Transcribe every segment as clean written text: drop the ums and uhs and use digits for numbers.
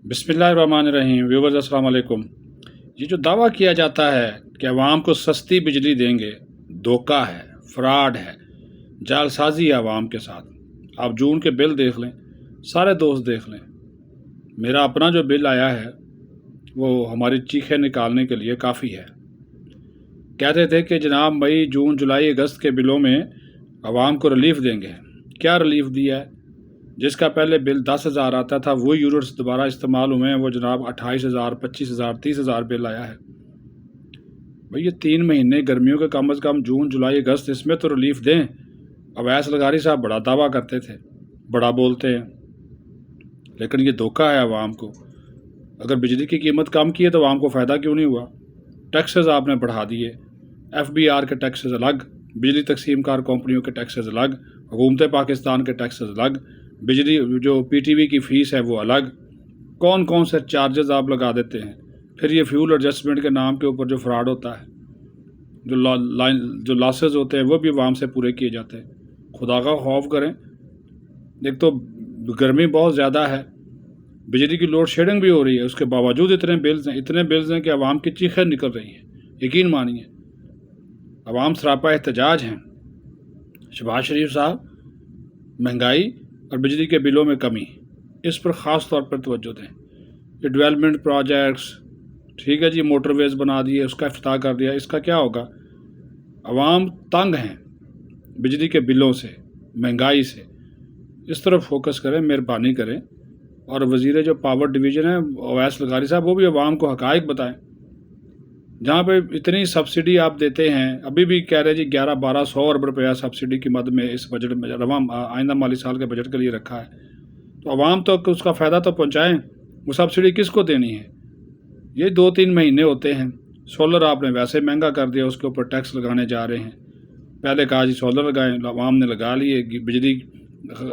बिस्मिल्लाहिर्रहमानिर्रहीम व्यूवर्स अस्सलाम वालेकुम। ये जो दावा किया जाता है कि अवाम को सस्ती बिजली देंगे, धोखा है, फ्रॉड है, जालसाजी है अवाम के साथ। आप जून के बिल देख लें, सारे दोस्त देख लें। मेरा अपना जो बिल आया है वो हमारी चीखें निकालने के लिए काफ़ी है। कहते थे कि जनाब मई, जून, जुलाई, अगस्त के बिलों में अवाम को रिलीफ देंगे। क्या रिलीफ दिया है? जिसका पहले बिल 10,000 आता था वो यूनिट्स दोबारा इस्तेमाल हुए हैं, वो जनाब 28,000, 25,000, 30,000 बिल आया है। भाई ये 3 महीने गर्मियों के कम अज़ कम जून, जुलाई, अगस्त, इसमें तो रिलीफ दें। अवैस लगारी साहब बड़ा दावा करते थे, बड़ा बोलते हैं, लेकिन ये धोखा है अवाम को। अगर बिजली की कीमत कम की है तो अवाम को फ़ायदा क्यों नहीं हुआ? टैक्सेस आपने बढ़ा दिए, FBR के टैक्सेस अलग, बिजली तकसीम कार कंपनियों के टैक्सेस अलग, हुकूमत पाकिस्तान के टैक्सेस अलग, बिजली जो PTV की फ़ीस है वो अलग। कौन कौन से चार्जेस आप लगा देते हैं। फिर ये फ्यूल एडजस्टमेंट के नाम के ऊपर जो फ्रॉड होता है, जो लॉसेस होते हैं वो भी अवाम से पूरे किए जाते हैं। खुदा का खौफ करें। एक तो गर्मी बहुत ज़्यादा है, बिजली की लोड शेडिंग भी हो रही है, उसके बावजूद इतने बिल्स हैं कि अवाम की चीखें निकल रही हैं। यकीन मानिए अवाम सरापा एहतजाज हैं। शहबाज शरीफ साहब महंगाई और बिजली के बिलों में कमी, इस पर ख़ास तौर पर तवज्जो दें। ये डेवलपमेंट प्रोजेक्ट्स, ठीक है जी, मोटरवेज़ बना दिए, उसका इफ्तिताह कर दिया, इसका क्या होगा? अवाम तंग हैं बिजली के बिलों से, महंगाई से। इस तरफ फोकस करें, मेहरबानी करें। और वज़ीर जो पावर डिवीज़न है अवैस लगारी साहब, वो भी अवाम को हक़ाइक़ बताएं। जहाँ पे इतनी सब्सिडी आप देते हैं, अभी भी कह रहे हैं जी 1100-1200 अरब रुपया सब्सिडी की मद में इस बजट में आइंदा माली साल के बजट के लिए रखा है। तो अवाम तो उसका फ़ायदा तो पहुँचाएँ। वो सब्सिडी किसको देनी है? ये 2-3 महीने होते हैं। सोलर आपने वैसे महंगा कर दिया, उसके ऊपर टैक्स लगाने जा रहे हैं। पहले कहा जी सोलर लगाएं, अवाम ने लगा लिए। बिजली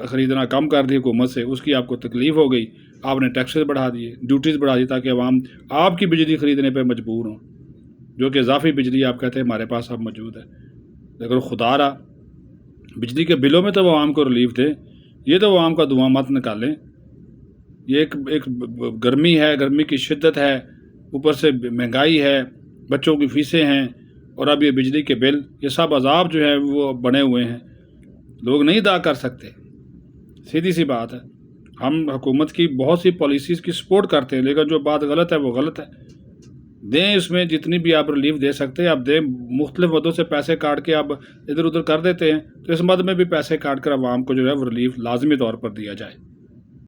ख़रीदना कम कर दी हुकूमत से, उसकी आपको तकलीफ़ हो गई, आपने टैक्सेस बढ़ा दिए, ड्यूटीज़ बढ़ा दी, ताकि अवाम आपकी बिजली ख़रीदने पर मजबूर हों, जो कि इजाफी बिजली आप कहते हैं हमारे पास अब मौजूद है। लेकिन खुदारा बिजली के बिलों में तो अवाम को रिलीफ दें। ये तो अवाम का धुआं मत निकालें। ये एक गर्मी है, गर्मी की शिद्दत है, ऊपर से महंगाई है, बच्चों की फ़ीसें हैं, और अब ये बिजली के बिल, ये सब अजाब जो है वो बने हुए हैं। लोग नहीं अदा कर सकते, सीधी सी बात है। हम हुकूमत की बहुत सी पॉलिसीज़ की सपोर्ट करते हैं, लेकिन जो बात गलत है वो गलत है। दें, इसमें जितनी भी आप रिलीफ दे सकते हैं आप दें। मुख्तलिफ मदों से पैसे काट के आप इधर उधर कर देते हैं, तो इस मद में भी पैसे काट कर आवाम को जो है वो रिलीफ लाजमी तौर पर दिया जाए।